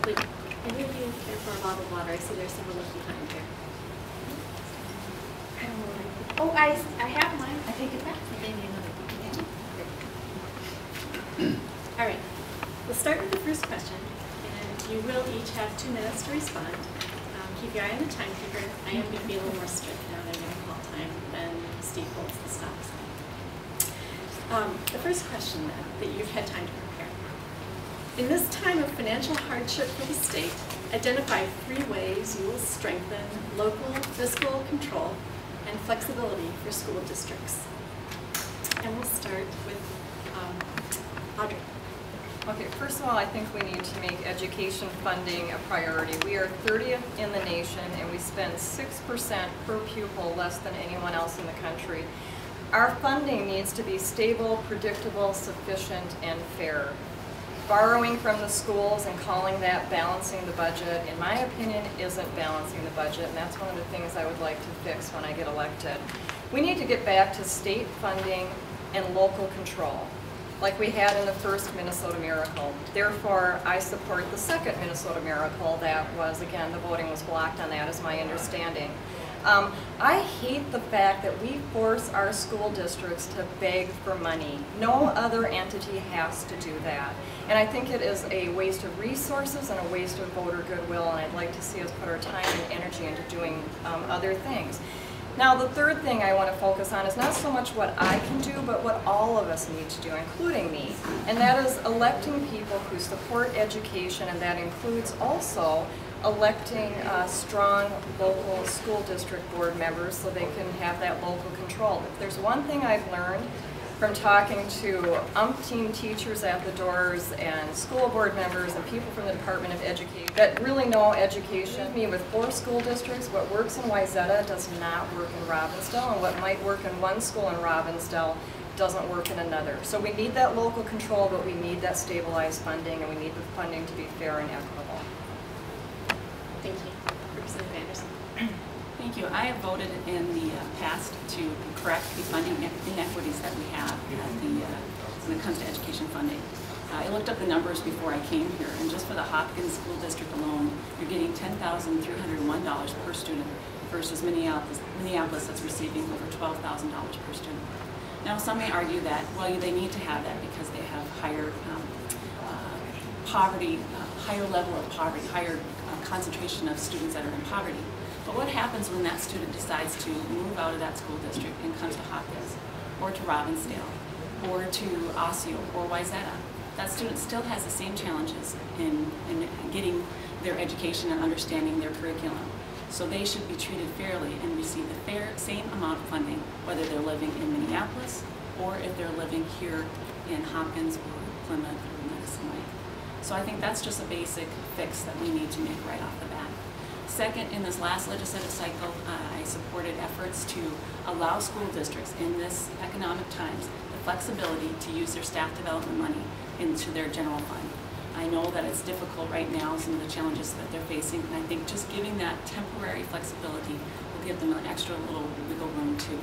Would any of you care for a bottle of water? I see there's several left behind here. I don't know what I have mine. I take it back. Maybe another one. All right. We'll start with the first question, and you will each have 2 minutes to respond. Keep your eye on the timekeeper. I am going to be a little more strict now that I'm going to call time than Steve holds the stop sign. The first question then, that you've had time to prepare. In this time of financial hardship for the state, identify 3 ways you will strengthen local fiscal control and flexibility for school districts. And we'll start with Audrey. Okay, first of all, I think we need to make education funding a priority. We are 30th in the nation, and we spend 6% per pupil less than anyone else in the country. Our funding needs to be stable, predictable, sufficient, and fair. Borrowing from the schools and calling that balancing the budget, in my opinion, isn't balancing the budget, and that's one of the things I would like to fix when I get elected. We need to get back to state funding and local control, like we had in the first Minnesota Miracle. Therefore, I support the second Minnesota Miracle. That was, again, the voting was blocked on that, is my understanding. I hate the fact that we force our school districts to beg for money. No other entity has to do that. And I think it is a waste of resources and a waste of voter goodwill, and I'd like to see us put our time and energy into doing other things. Now, the third thing I want to focus on is not so much what I can do, but what all of us need to do, including me. And that is electing people who support education, and that includes also electing strong local school district board members so they can have that local control. If there's one thing I've learned from talking to umpteen teachers at the doors and school board members and people from the Department of Education that really know education. I mean, with 4 school districts, what works in Wayzata does not work in Robbinsdale, and what might work in one school in Robbinsdale doesn't work in another. So we need that local control, but we need that stabilized funding, and we need the funding to be fair and equitable. Thank you. Representative Anderson. Thank you. I have voted in the past to correct the funding inequities that we have when it comes to education funding. I looked up the numbers before I came here, and just for the Hopkins School District alone, you're getting $10,301 per student versus Minneapolis that's receiving over $12,000 per student. Now, some may argue that, well, they need to have that because they have higher poverty, higher level of poverty, higher concentration of students that are in poverty. But what happens when that student decides to move out of that school district and comes to Hopkins, or to Robbinsdale, or to Osseo, or Wayzata? That student still has the same challenges in getting their education and understanding their curriculum. So they should be treated fairly and receive the same amount of funding, whether they're living in Minneapolis or if they're living here in Hopkins or Plymouth or Medicine Lake. So I think that's just a basic fix that we need to make right off the bat. Second, in this last legislative cycle, I supported efforts to allow school districts in this economic times the flexibility to use their staff development money into their general fund. I know that it's difficult right now, some of the challenges that they're facing, and I think just giving that temporary flexibility will give them an extra little wiggle room too.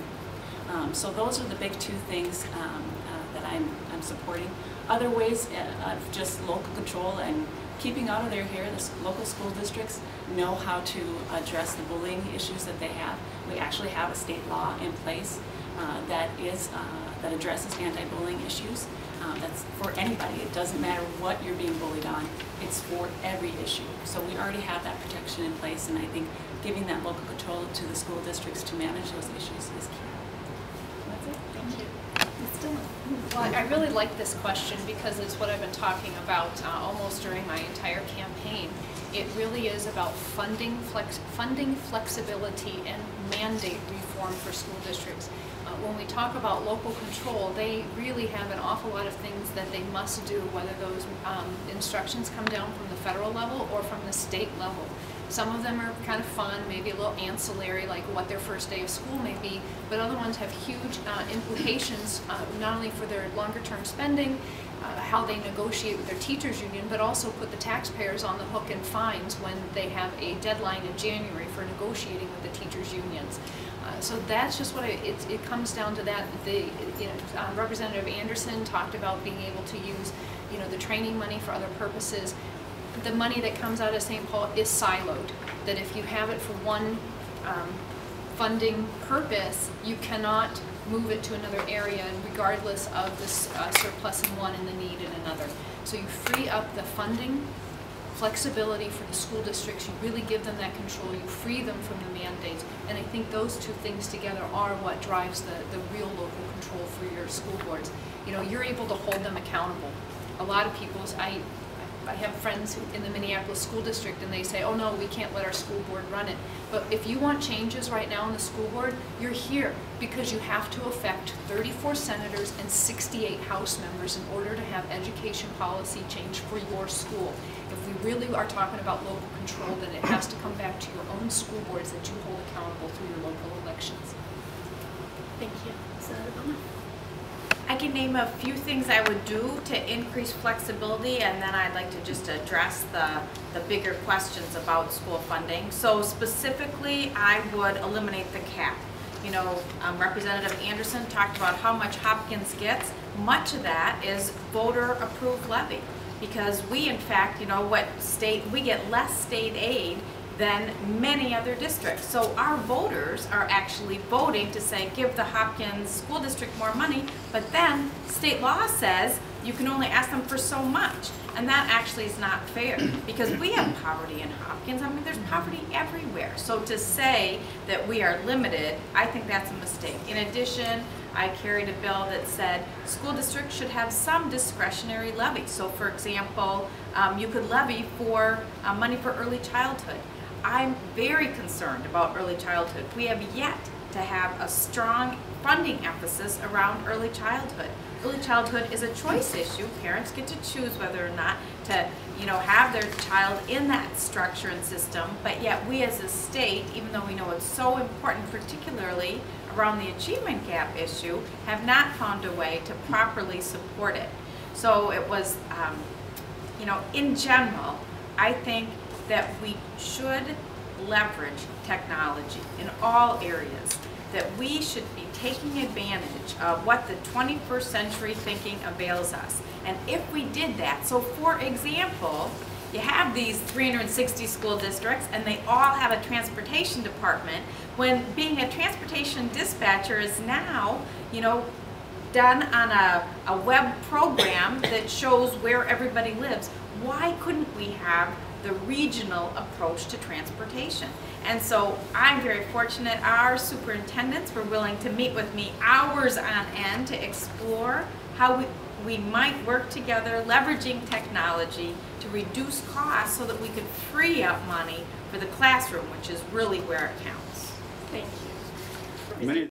So those are the big 2 things that I'm supporting. Other ways of just local control and keeping out of their hair, the local school districts know how to address the bullying issues that they have. We actually have a state law in place that addresses anti-bullying issues. That's for anybody. It doesn't matter what you're being bullied on. It's for every issue. So we already have that protection in place, and I think giving that local control to the school districts to manage those issues is key. That's it. Thank you. Well, I really like this question because it's what I've been talking about almost during my entire campaign. It really is about funding flexibility and mandate reform for school districts. When we talk about local control, they really have an awful lot of things that they must do, whether those instructions come down from the federal level or from the state level. Some of them are kind of fun, maybe a little ancillary, like what their first day of school may be, but other ones have huge implications, not only for their longer term spending, how they negotiate with their teachers union, but also put the taxpayers on the hook in fines when they have a deadline in January for negotiating with the teachers unions. So that's just what it comes down to that. Representative Anderson talked about being able to use the training money for other purposes. the money that comes out of St. Paul is siloed, that if you have it for one funding purpose, you cannot move it to another area regardless of the surplus in one and the need in another. So you free up the funding flexibility for the school districts, you really give them that control, you free them from the mandates, and I think those two things together are what drives the real local control for your school boards. You know, you're able to hold them accountable. A lot of people, I have friends in the Minneapolis school district and they say, oh no, we can't let our school board run it. But if you want changes right now in the school board, you're here because you have to affect 34 senators and 68 House members in order to have education policy change for your school. If we really are talking about local control, then it has to come back to your own school boards that you hold accountable through your local elections. Thank you. Senator Bowman. I can name a few things I would do to increase flexibility, and then I'd like to just address the bigger questions about school funding. So specifically, I would eliminate the cap. You know, Representative Anderson talked about how much Hopkins gets. Much of that is voter-approved levy, because we, in fact, you know, we get less state aid than many other districts. So our voters are actually voting to say, give the Hopkins School District more money, but then state law says you can only ask them for so much. And that actually is not fair, because we have poverty in Hopkins. I mean, there's poverty everywhere. So to say that we are limited, I think that's a mistake. In addition, I carried a bill that said school districts should have some discretionary levy. So for example, you could levy for money for early childhood. I'm very concerned about early childhood. We have yet to have a strong funding emphasis around early childhood. Early childhood is a choice issue. Parents get to choose whether or not to, you know, have their child in that structure and system, but yet we as a state, even though we know it's so important, particularly around the achievement gap issue, have not found a way to properly support it. So it was, you know, in general, I think that we should leverage technology in all areas, that we should be taking advantage of what the 21st century thinking avails us. And if we did that, so for example, you have these 360 school districts and they all have a transportation department, when being a transportation dispatcher is now, you know, done on a web program that shows where everybody lives. Why couldn't we have the regional approach to transportation? And so I'm very fortunate our superintendents were willing to meet with me hours on end to explore how we might work together leveraging technology to reduce costs so that we could free up money for the classroom, which is really where it counts. Thank you.